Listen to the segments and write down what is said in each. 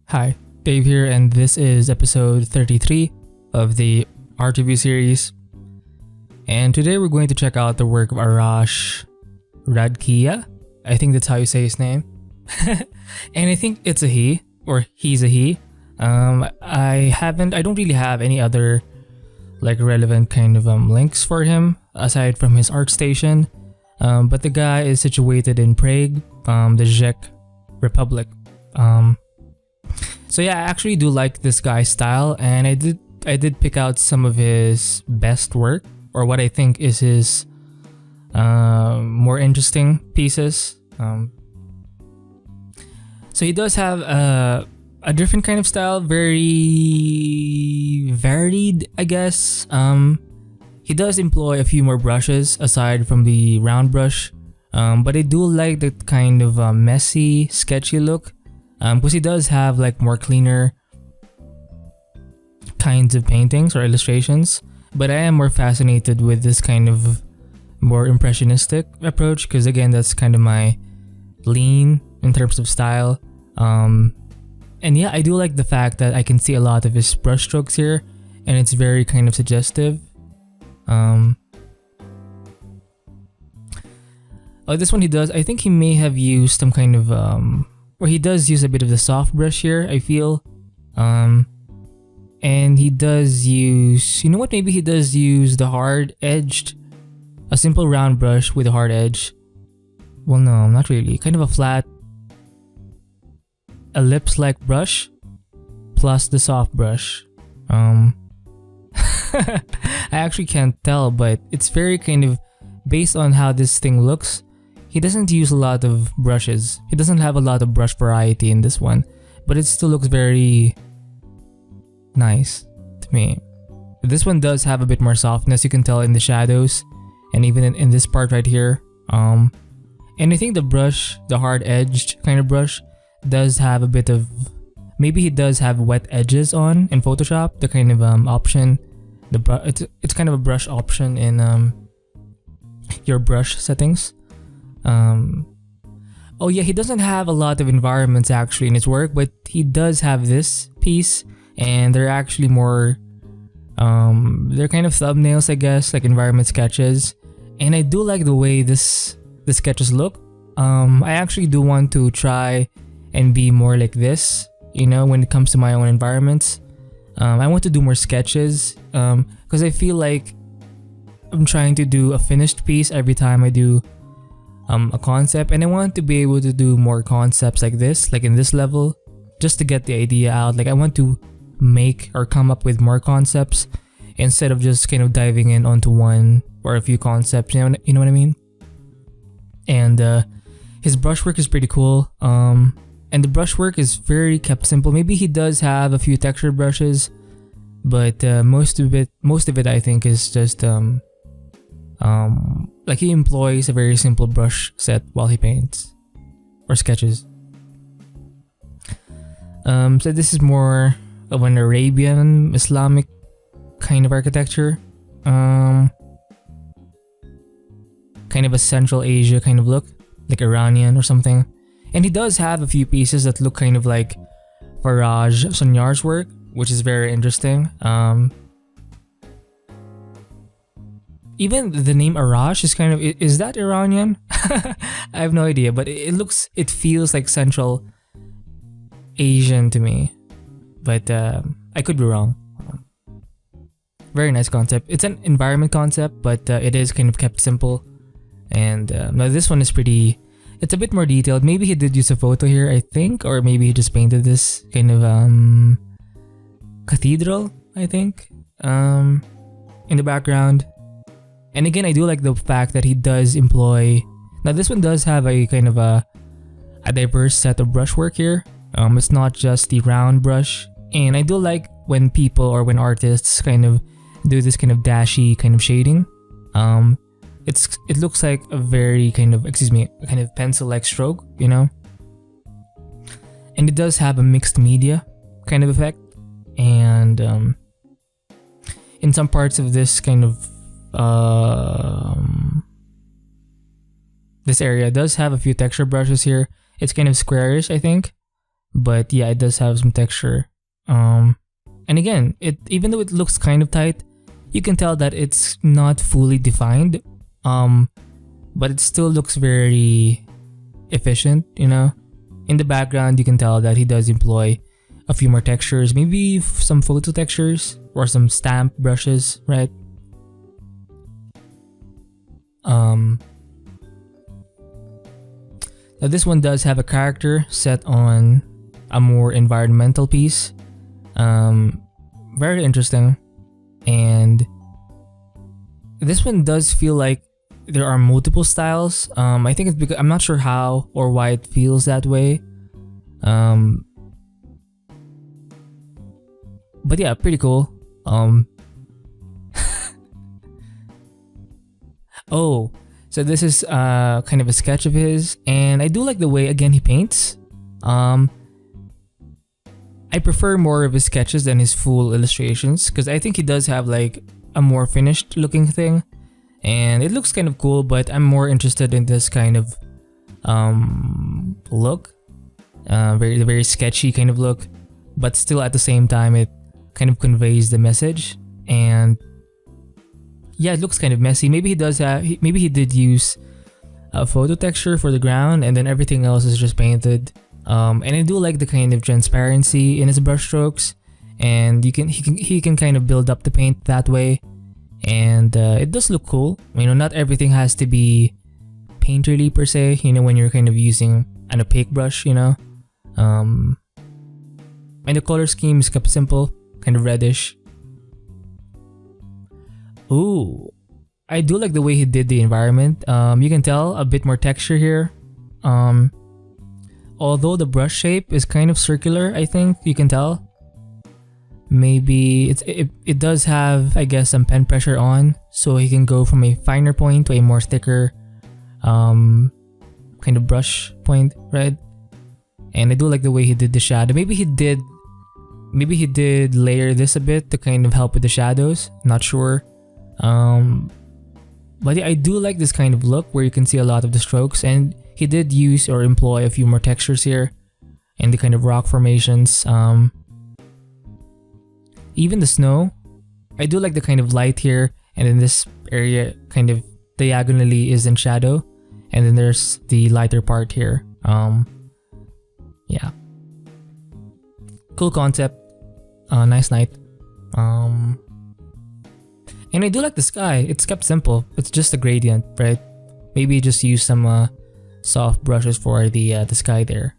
Hi, Dave here, and this is episode 33 of the art review series. And today we're going to check out the work of Arash Radkia. I think that's how you say his name. And I think it's a he, or he's a he. I don't really have any other like relevant kind of links for him aside from his art station. But the guy is situated in Prague, the Czech Republic. So yeah, I actually do like this guy's style, and I did pick out some of his best work, or what I think is his more interesting pieces. So he does have a different kind of style, very varied, I guess. He does employ a few more brushes aside from the round brush, but I do like the kind of messy, sketchy look. Because he does have like more cleaner kinds of paintings or illustrations, but I am more fascinated with this kind of more impressionistic approach, because again, that's kind of my lean in terms of style. And yeah, I do like the fact that I can see a lot of his brush strokes here, and it's very kind of suggestive. This one he does, I think he may have used some kind of or he does use a bit of the soft brush here, I feel. And he does use, you know what, maybe he does use the hard-edged, a simple round brush with a hard edge. Well, no, not really. Kind of a flat ellipse-like brush plus the soft brush. I actually can't tell, but it's very kind of based on how this thing looks. He doesn't use a lot of brushes. He doesn't have a lot of brush variety in this one, but it still looks very nice to me. This one does have a bit more softness, you can tell in the shadows, and even in this part right here. And I think the brush, the hard-edged kind of brush, does have a bit of, maybe he does have wet edges on in Photoshop, the kind of option. It's kind of a brush option in your brush settings. Oh yeah, he doesn't have a lot of environments actually in his work, but he does have this piece, and they're actually more, they're kind of thumbnails, I guess, like environment sketches. And I do like the way the sketches look. I actually do want to try and be more like this, you know, when it comes to my own environments. I want to do more sketches, because I feel like I'm trying to do a finished piece every time I do a concept, and I want to be able to do more concepts like this, like in this level, just to get the idea out. Like I want to make or come up with more concepts instead of just kind of diving in onto one or a few concepts, you know what I mean? And his brushwork is pretty cool, and the brushwork is very kept simple. Maybe he does have a few texture brushes, but most of it I think is just like he employs a very simple brush set while he paints or sketches. So this is more of an Arabian Islamic kind of architecture, kind of a Central Asia kind of look, like Iranian or something. And he does have a few pieces that look kind of like Faraj Sonyar's work, which is very interesting. Even the name Arash is kind of, is that Iranian? I have no idea, but it feels like Central Asian to me, but I could be wrong. Very nice concept. It's an environment concept, but it is kind of kept simple. And now this one is pretty, it's a bit more detailed. Maybe he did use a photo here, I think, or maybe he just painted this kind of cathedral, I think, in the background. And again, I do like the fact that he does employ, now this one does have a kind of a diverse set of brushwork here. It's not just the round brush, and I do like when people or when artists kind of do this kind of dashy kind of shading. It looks like a very kind of pencil-like stroke, you know. And it does have a mixed media kind of effect, and in some parts of this kind of this area does have a few texture brushes here. It's kind of squarish, I think, but yeah, it does have some texture. And again, even though it looks kind of tight, you can tell that it's not fully defined. But it still looks very efficient, you know. In the background, you can tell that he does employ a few more textures, maybe some photo textures or some stamp brushes, right? Now this one does have a character set on a more environmental piece. Very interesting. And this one does feel like there are multiple styles. I think it's because I'm not sure how or why it feels that way. But yeah, pretty cool. Oh, so this is kind of a sketch of his, and I do like the way again he paints. I prefer more of his sketches than his full illustrations because I think he does have like a more finished looking thing, and it looks kind of cool. But I'm more interested in this kind of look, very sketchy kind of look, but still at the same time it kind of conveys the message. And yeah, it looks kind of messy. Maybe he does have, maybe he did use a photo texture for the ground, and then everything else is just painted. And I do like the kind of transparency in his brush strokes, and he can kind of build up the paint that way, and it does look cool. You know, not everything has to be painterly per se. You know, when you're kind of using an opaque brush, you know. And the color scheme is kept simple, kind of reddish. Ooh, I do like the way he did the environment. You can tell a bit more texture here. Although the brush shape is kind of circular, I think you can tell. Maybe it does have, I guess, some pen pressure on, so he can go from a finer point to a more thicker kind of brush point, right? And I do like the way he did the shadow. Maybe he did layer this a bit to kind of help with the shadows. Not sure. But yeah, I do like this kind of look where you can see a lot of the strokes, and he did use or employ a few more textures here and the kind of rock formations. Even the snow, I do like the kind of light here, and in this area kind of diagonally is in shadow, and then there's the lighter part here. Yeah, cool concept. Nice night. And I do like the sky. It's kept simple. It's just a gradient, right? Maybe just use some soft brushes for the sky there.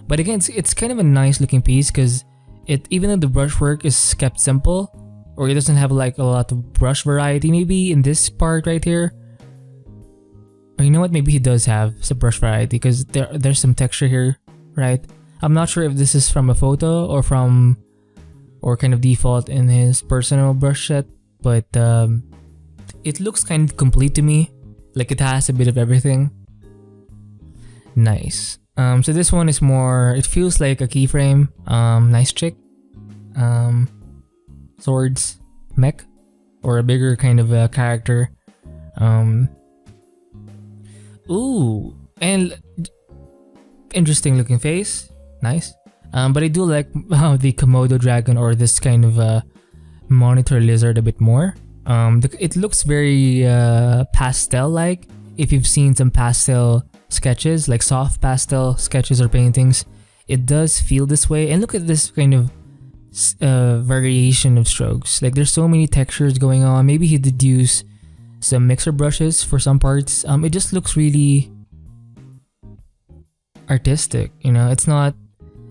But again, it's kind of a nice looking piece because even though the brushwork is kept simple, or it doesn't have like a lot of brush variety, maybe in this part right here. Or you know what? Maybe he does have some brush variety because there's some texture here, right? I'm not sure if this is from a photo or kind of default in his personal brush set. But it looks kind of complete to me, like it has a bit of everything. Nice. So this one is more, it feels like a keyframe. Nice chick. Swords, mech, or a bigger kind of a character. Ooh, and interesting looking face. Nice. But I do like the Komodo Dragon or this kind of monitor lizard a bit more. It looks very pastel-like. If you've seen some pastel sketches, like soft pastel sketches or paintings, it does feel this way. And look at this kind of variation of strokes. Like there's so many textures going on. Maybe he did use some mixer brushes for some parts. It just looks really artistic, you know. It's not,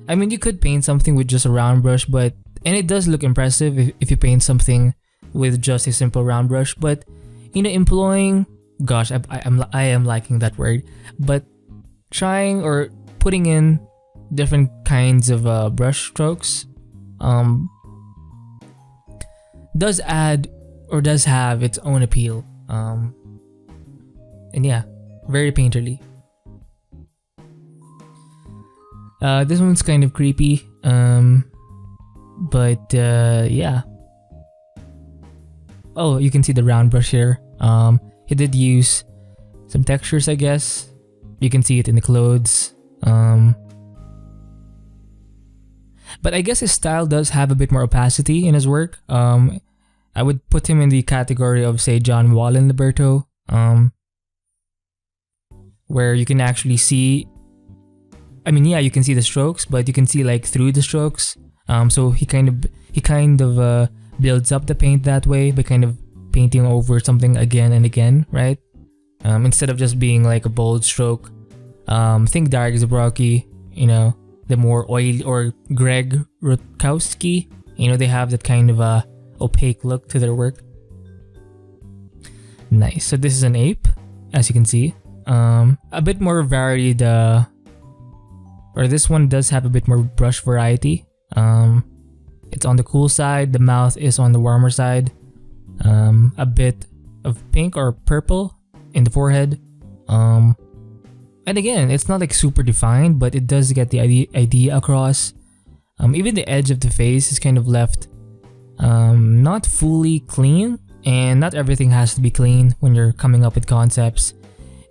I mean, you could paint something with just a round brush, and it does look impressive if you paint something with just a simple round brush. But you know, employing, gosh, I am liking that word. But trying or putting in different kinds of brush strokes does add or does have its own appeal. And yeah, very painterly. This one's kind of creepy. But yeah. Oh, you can see the round brush here. He did use some textures, I guess. You can see it in the clothes. But I guess his style does have a bit more opacity in his work. I would put him in the category of, say, John Wallen Liberto, where you can actually see. I mean, yeah, you can see the strokes, but you can see like through the strokes. So he kind of builds up the paint that way by kind of painting over something again and again, right? Instead of just being like a bold stroke. Think Darek Zabrocki, you know, the more oily, or Greg Rutkowski, you know, they have that kind of opaque look to their work. Nice. So this is an ape, as you can see. A bit more varied, or this one does have a bit more brush variety. It's on the cool side, the mouth is on the warmer side. A bit of pink or purple in the forehead. And again, it's not like super defined, but it does get the idea across. Even the edge of the face is kind of left not fully clean, and not everything has to be clean when you're coming up with concepts.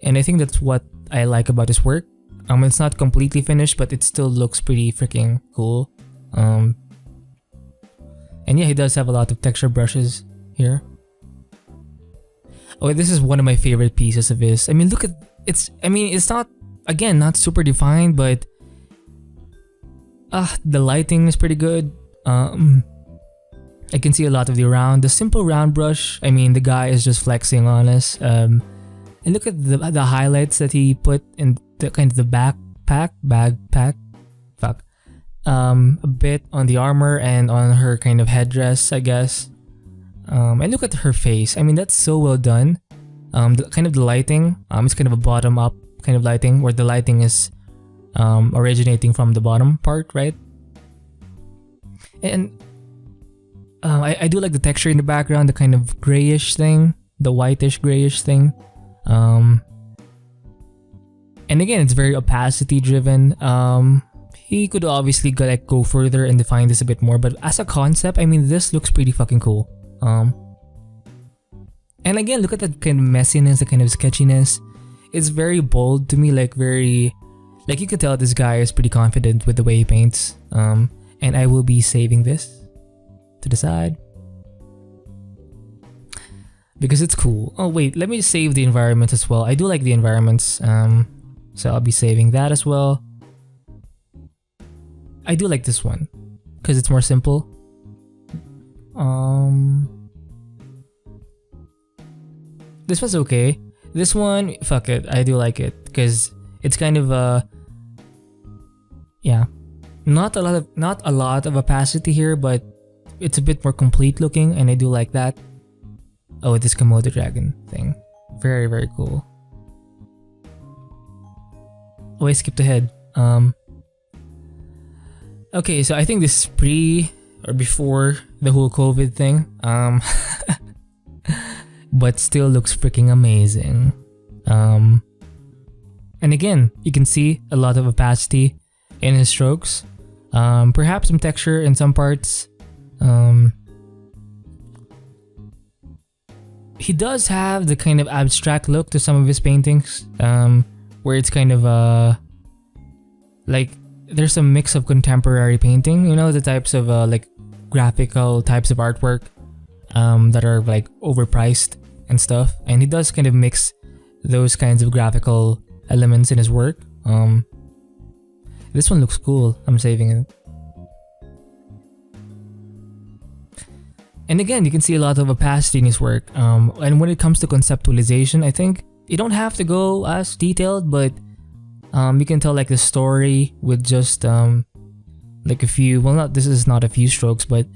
And I think that's what I like about his work. It's not completely finished, but it still looks pretty freaking cool. And yeah, he does have a lot of texture brushes here. Oh, this is one of my favorite pieces of his. I mean, look at it's not, again, not super defined, but the lighting is pretty good. I can see a lot of the simple round brush. I mean, the guy is just flexing on us. And look at the highlights that he put in the kind of the backpack. A bit on the armor and on her kind of headdress, I guess. And look at her face. I mean, that's so well done. The lighting, it's kind of a bottom up kind of lighting, where the lighting is originating from the bottom part, right? And I do like the texture in the background, the kind of grayish thing, the whitish grayish thing. And again, it's very opacity driven. He could obviously go further and define this a bit more, but as a concept, I mean, this looks pretty fucking cool. And again, look at that kind of messiness, the kind of sketchiness. It's very bold to me, like you could tell this guy is pretty confident with the way he paints. And I will be saving this to the side because it's cool. Oh wait, let me save the environments as well. I do like the environments, so I'll be saving that as well. I do like this one because it's more simple. This was okay. This one, fuck it, I do like it because it's kind of yeah, not a lot of opacity here, but it's a bit more complete looking, and I do like that. Oh, this Komodo Dragon thing, very, very cool. Oh, I skipped ahead. Okay, so I think this is pre or before the whole COVID thing. But still looks freaking amazing. And again, you can see a lot of opacity in his strokes. Perhaps some texture in some parts. He does have the kind of abstract look to some of his paintings, where it's kind of like there's a mix of contemporary painting, you know, the types of like graphical types of artwork that are like overpriced and stuff, and he does kind of mix those kinds of graphical elements in his work. This one looks cool. I'm saving it. And again, you can see a lot of opacity in his work. And when it comes to conceptualization, I think you don't have to go as detailed, but you can tell like the story with just like a few. Well, this is not a few strokes, but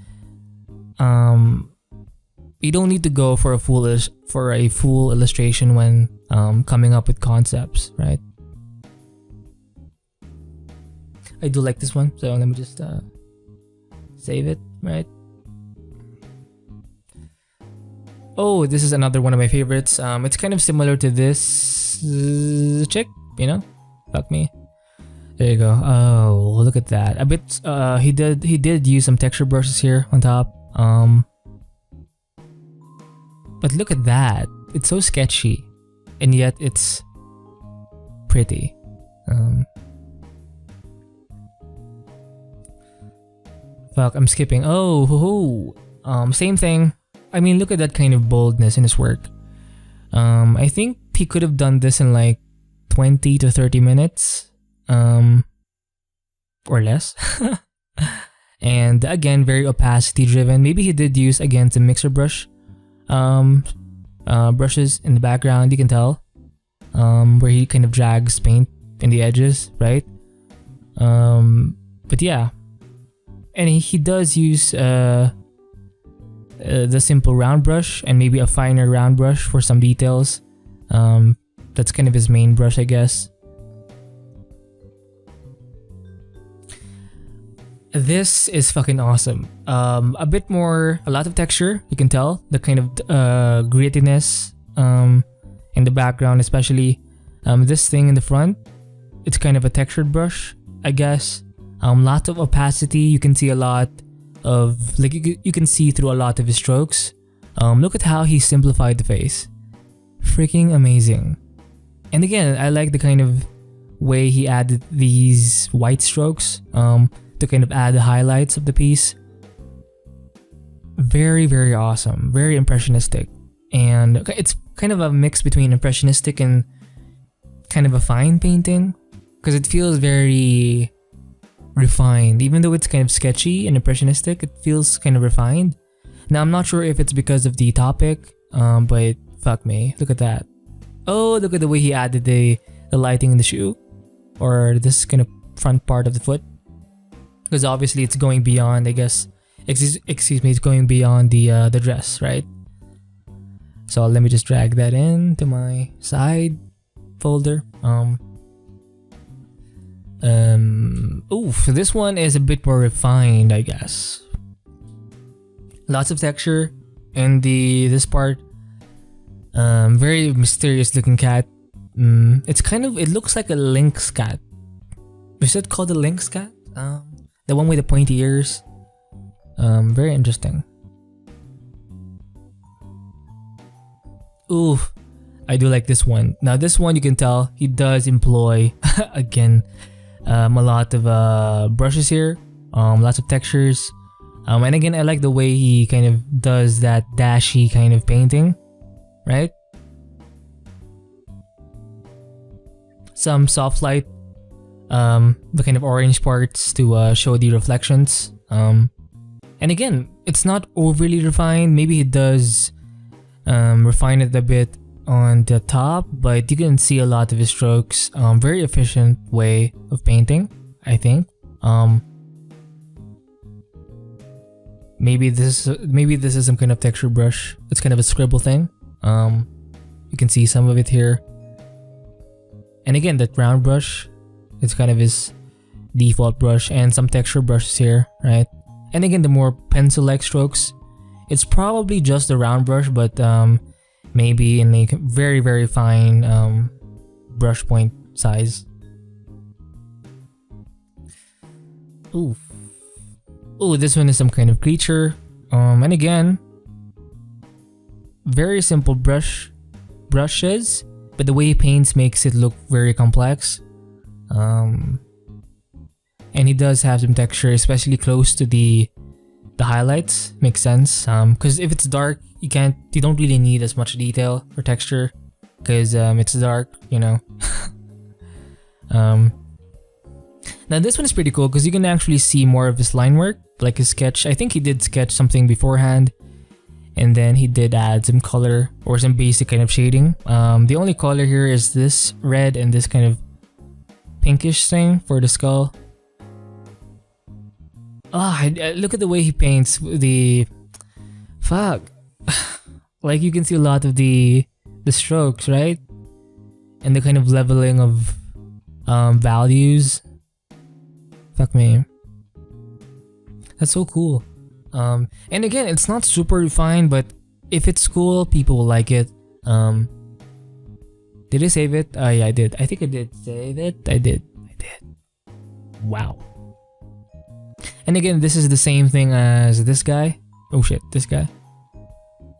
you don't need to go for a full illustration when coming up with concepts, right? I do like this one, so let me just save it, right? Oh, this is another one of my favorites. It's kind of similar to this chick, you know? Fuck me. There you go. Oh, look at that. A bit. He did use some texture brushes here on top. But look at that. It's so sketchy, and yet it's pretty. Fuck, I'm skipping. Oh, same thing. I mean, look at that kind of boldness in his work. I think he could have done this in like 20 to 30 minutes, or less. And again, very opacity driven. Maybe he did use again some mixer brush, brushes in the background. You can tell, where he kind of drags paint in the edges, right? But yeah, and he does use the simple round brush and maybe a finer round brush for some details. That's kind of his main brush, I guess. This is fucking awesome. A lot of texture, you can tell. The kind of grittiness in the background, especially this thing in the front. It's kind of a textured brush, I guess. Lot of opacity. You can see a lot of, like, you can see through a lot of his strokes. Look at how he simplified the face. Freaking amazing. And again, I like the kind of way he added these white strokes to kind of add the highlights of the piece. Very, very awesome. Very impressionistic. And it's kind of a mix between impressionistic and kind of a fine painting, because it feels very refined. Even though it's kind of sketchy and impressionistic, it feels kind of refined. Now, I'm not sure if it's because of the topic, but fuck me. Look at that. Oh, look at the way he added the lighting in the shoe, or this kind of front part of the foot. Because obviously it's going beyond, I guess, excuse me, it's going beyond the dress, right? So let me just drag that in to my side folder. So this one is a bit more refined, I guess. Lots of texture in this part. Very mysterious looking cat. It looks like a Lynx Cat. Is it called a Lynx Cat? The one with the pointy ears. Very interesting. Ooh, I do like this one. Now this one, you can tell he does employ again a lot of brushes here. Lots of textures. And again, I like the way he kind of does that dashy kind of painting, right? Some soft light, the kind of orange parts to show the reflections. And again, it's not overly refined. Maybe he does refine it a bit on the top, but you can see a lot of his strokes. Very efficient way of painting, I think. Maybe this is some kind of texture brush. It's kind of a scribble thing. You can see some of it here. And again, that round brush, it's kind of his default brush, and some texture brushes here, right? And again, the more pencil-like strokes, it's probably just the round brush, but maybe in a very, very fine brush point size. Ooh, this one is some kind of creature. And again, very simple brushes, but the way he paints makes it look very complex. And he does have some texture, especially close to the highlights. Makes sense. Because if it's dark, you don't really need as much detail or texture, because it's dark, you know. Now this one is pretty cool because you can actually see more of his line work, like his sketch. I think he did sketch something beforehand, and then he did add some color or some basic kind of shading. The only color here is this red and this kind of pinkish thing for the skull. Look at the way he paints the fuck. Like, you can see a lot of the strokes, right? And the kind of leveling of values. Fuck me. That's so cool. And again, it's not super refined, but if it's cool, people will like it. Did I save it? Yeah, I did. I think I did save it. I did. Wow. And again, this is the same thing as this guy. Oh shit, this guy.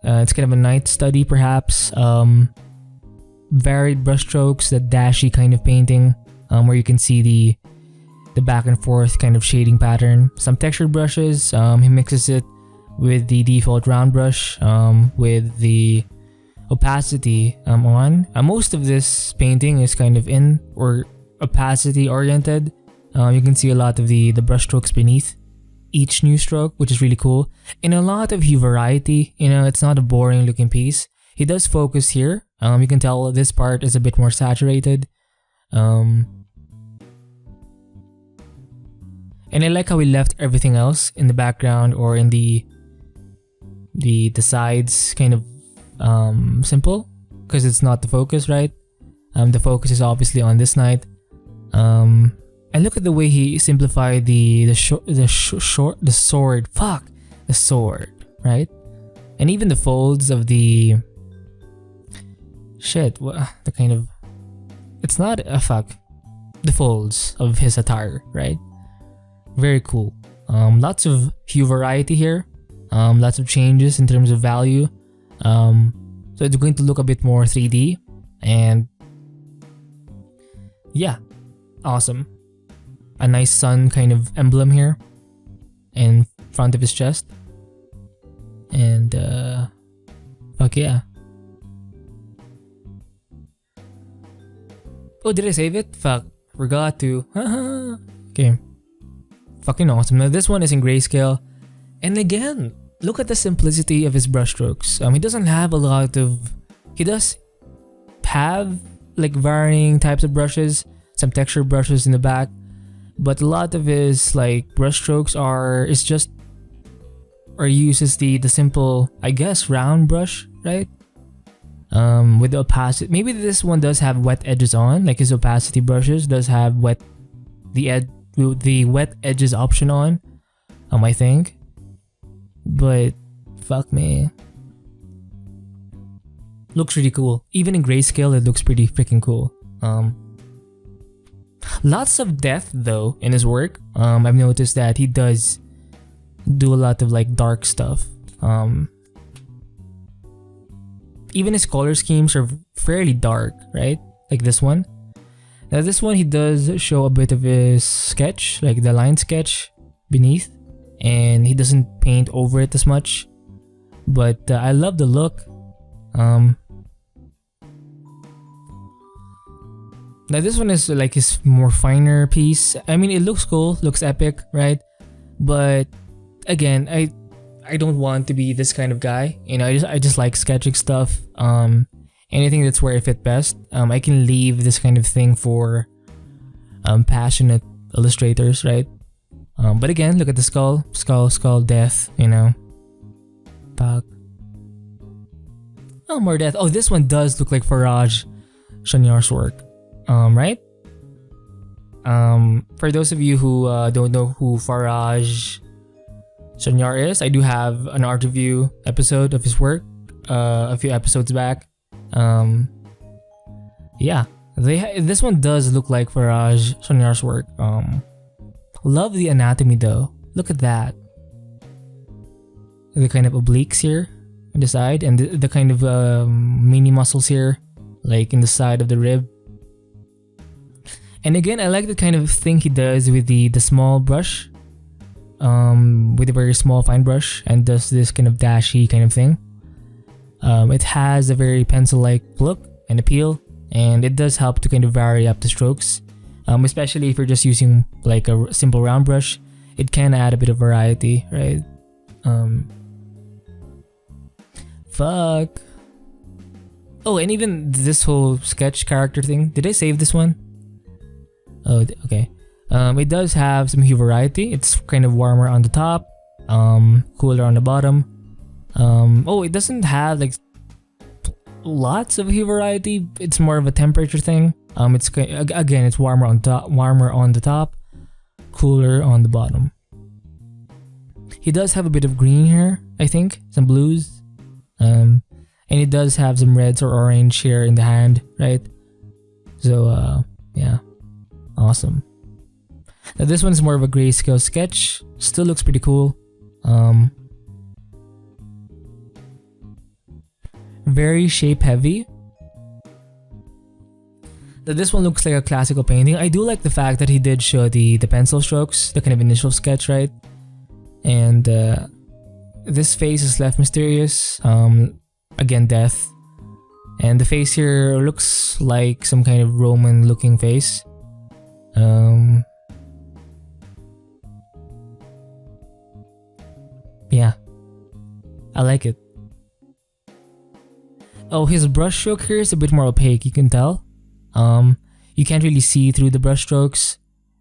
It's kind of a night study, perhaps. Varied brushstrokes, that dashy kind of painting, where you can see the the back and forth kind of shading pattern. Some textured brushes, he mixes it with the default round brush, with the opacity on. Most of this painting is kind of in or opacity oriented. You can see a lot of the brush strokes beneath each new stroke, which is really cool. And a lot of hue variety, it's not a boring looking piece. He does focus here. You can tell this part is a bit more saturated. And I like how he left everything else in the background or in the sides kind of simple, because it's not the focus, right? The focus is obviously on this knight. And look at the way he simplified the sword, right? And even the folds of the the folds of his attire, right? Very cool. Lots of hue variety here. Lots of changes in terms of value. So it's going to look a bit more 3D, and yeah, awesome. A nice sun kind of emblem here in front of his chest, and fuck yeah. Oh, did I save it? Fuck, forgot to. Okay, fucking awesome. Now this one is in grayscale, and again, look at the simplicity of his brushstrokes. He doesn't have a lot of. He does have like varying types of brushes, some texture brushes in the back, but a lot of his like brushstrokes uses the simple, I guess, round brush, right? With the opacity. Maybe this one does have wet edges on, like his opacity brushes does have the wet edges option on. I think. But fuck me. Looks really cool. Even in grayscale, it looks pretty freaking cool. Lots of depth though in his work. I've noticed that he does do a lot of like dark stuff. Even his color schemes are fairly dark, right? Like this one. Now this one, he does show a bit of his sketch, like the line sketch beneath, and he doesn't paint over it as much. But I love the look. Now this one is like his more finer piece. I mean, it looks cool, looks epic, right? But again, I don't want to be this kind of guy. I just like sketching stuff. Anything that's where I fit best. I can leave this kind of thing for passionate illustrators, right? But again, look at the skull, death, Pack. Oh, more death. Oh, this one does look like Faraj Shanyar's work. Right? For those of you who don't know who Faraj Shanyar is, I do have an art review episode of his work a few episodes back. Yeah, this one does look like Faraj Shanyar's work. Love the anatomy though. Look at that. The kind of obliques here on the side, and the kind of mini muscles here, like in the side of the rib. And again, I like the kind of thing he does with the small brush, with a very small fine brush, and does this kind of dashy kind of thing. It has a very pencil-like look and appeal, and it does help to kind of vary up the strokes, especially if you're just using like a simple round brush. It can add a bit of variety, right? Fuck. Oh, and even this whole sketch character thing. Did I save this one? Oh, okay. It does have some hue variety. It's kind of warmer on the top, cooler on the bottom. Oh, it doesn't have like lots of hue variety. It's more of a temperature thing. It's warmer on the top, cooler on the bottom. He does have a bit of green here, I think, some blues, and he does have some reds or orange here in the hand, right? So yeah, awesome. Now this one's more of a grayscale sketch. Still looks pretty cool. Very shape heavy. This one looks like a classical painting. I do like the fact that he did show the pencil strokes, the kind of initial sketch, right? And this face is left mysterious. Again, death. And the face here looks like some kind of Roman looking face. Yeah, I like it. Oh, his brush stroke here is a bit more opaque, you can tell. You can't really see through the brush strokes.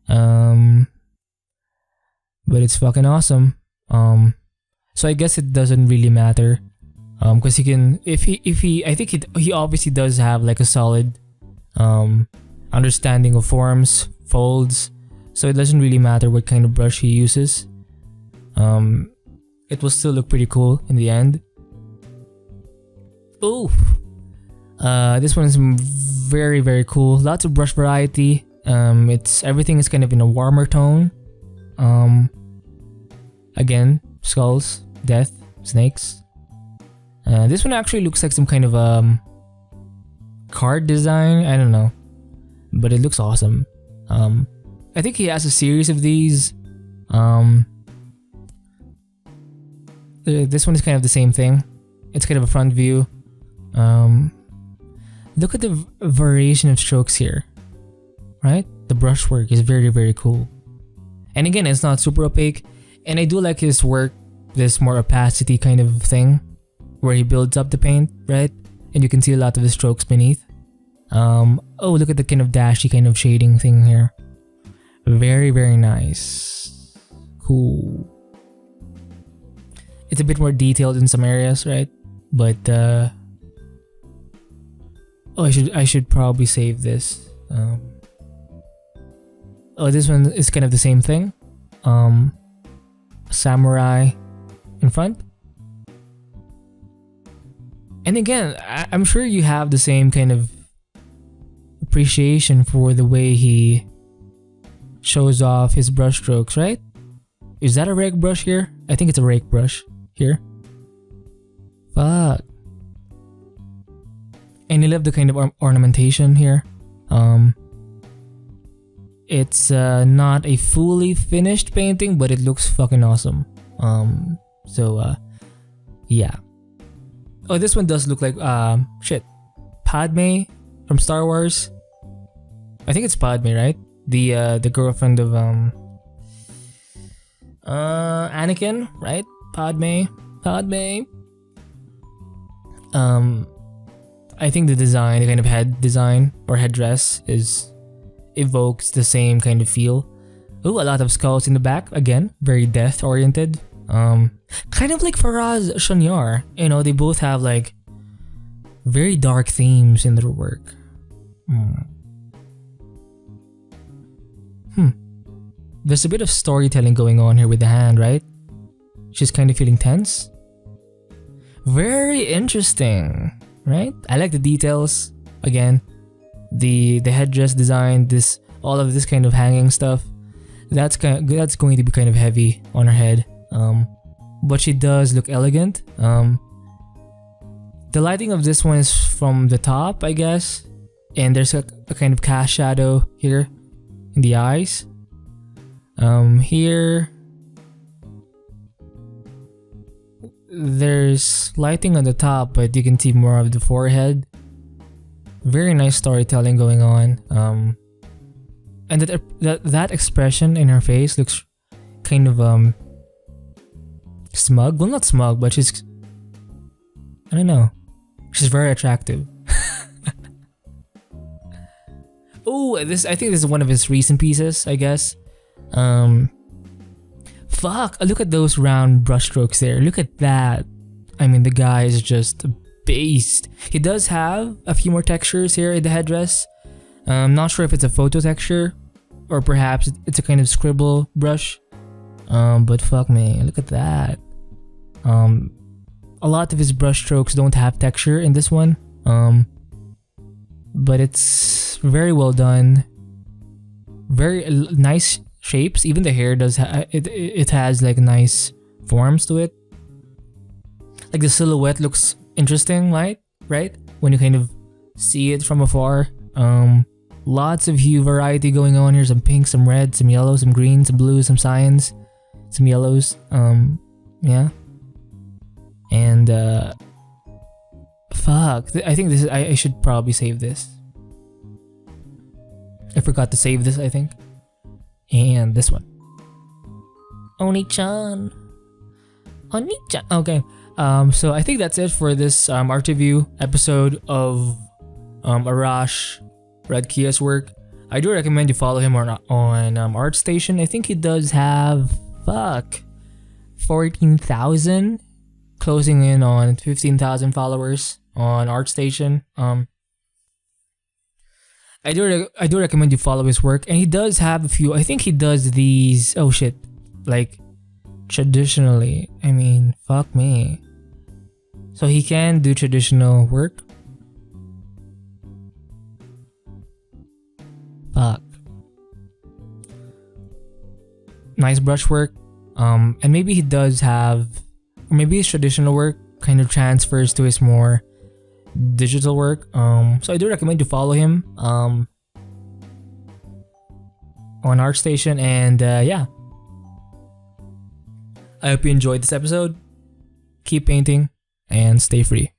But it's fucking awesome. So I guess it doesn't really matter. Because he can, I think he obviously does have like a solid understanding of forms, folds. So it doesn't really matter what kind of brush he uses. It will still look pretty cool in the end. Ooh, this one is very, very cool. Lots of brush variety. Everything is kind of in a warmer tone. Again, skulls, death, snakes. This one actually looks like some kind of card design. I don't know, but it looks awesome. I think he has a series of these. This one is kind of the same thing. It's kind of a front view. Look at the variation of strokes here, right? The brushwork is very, very cool. And again, it's not super opaque. And I do like his work, this more opacity kind of thing, where he builds up the paint, right? And you can see a lot of the strokes beneath. Oh, look at the kind of dashy kind of shading thing here. Very, very nice. Cool. It's a bit more detailed in some areas, right? But oh, I should probably save this. Oh, this one is kind of the same thing. Samurai in front. And again, I'm sure you have the same kind of appreciation for the way he shows off his brush strokes, right? Is that a rake brush here? I think it's a rake brush here. Fuck. And I love the kind of ornamentation here. It's not a fully finished painting, but it looks fucking awesome. Yeah. Oh, this one does look like shit. Padme from Star Wars. I think it's Padme, right? The girlfriend of Anakin, right? Padme. I think the design, the kind of head design or headdress evokes the same kind of feel. Ooh, a lot of skulls in the back. Again, very death oriented. Kind of like Faraz Shanyar. You know, they both have like very dark themes in their work. There's a bit of storytelling going on here with the hand, right? She's kind of feeling tense. Very interesting, right? I like the details. Again, the headdress design, all of this kind of hanging stuff. That's going to be kind of heavy on her head. But she does look elegant. The lighting of this one is from the top, I guess, and there's a kind of cast shadow here in the eyes. Here there's lighting on the top, but you can see more of the forehead. Very nice storytelling going on. And that expression in her face looks kind of smug. Well, not smug, but she's, I don't know, she's very attractive. Oh, I think this is one of his recent pieces, I guess. Fuck, look at those round brushstrokes there. Look at that. I mean, the guy is just a beast. He does have a few more textures here in the headdress. I'm not sure if it's a photo texture or perhaps it's a kind of scribble brush. But fuck me, look at that. A lot of his brushstrokes don't have texture in this one. But it's very well done. Very nice shapes. Even the hair does it has like nice forms to it. Like the silhouette looks interesting, right? When you kind of see it from afar. Lots of hue variety going on here. Some pink, some red, some yellow, some green, some blue, some cyans, some yellows. Yeah. And fuck. I think this is. I should probably save this. I forgot to save this, I think. And this one. Oni-chan. Oni-chan. Okay. So I think that's it for this art review episode of Arash Radkia's work. I do recommend you follow him on ArtStation. I think he does have 14,000, closing in on 15,000 followers on ArtStation. I do recommend you follow his work, and he does have a few. I think he does these. Oh shit, like traditionally. I mean, fuck me. So he can do traditional work. Fuck. Nice brushwork. And maybe he does have, or maybe his traditional work kind of transfers to his more digital work. So I do recommend you follow him on ArtStation, and yeah. I hope you enjoyed this episode. Keep painting and stay free.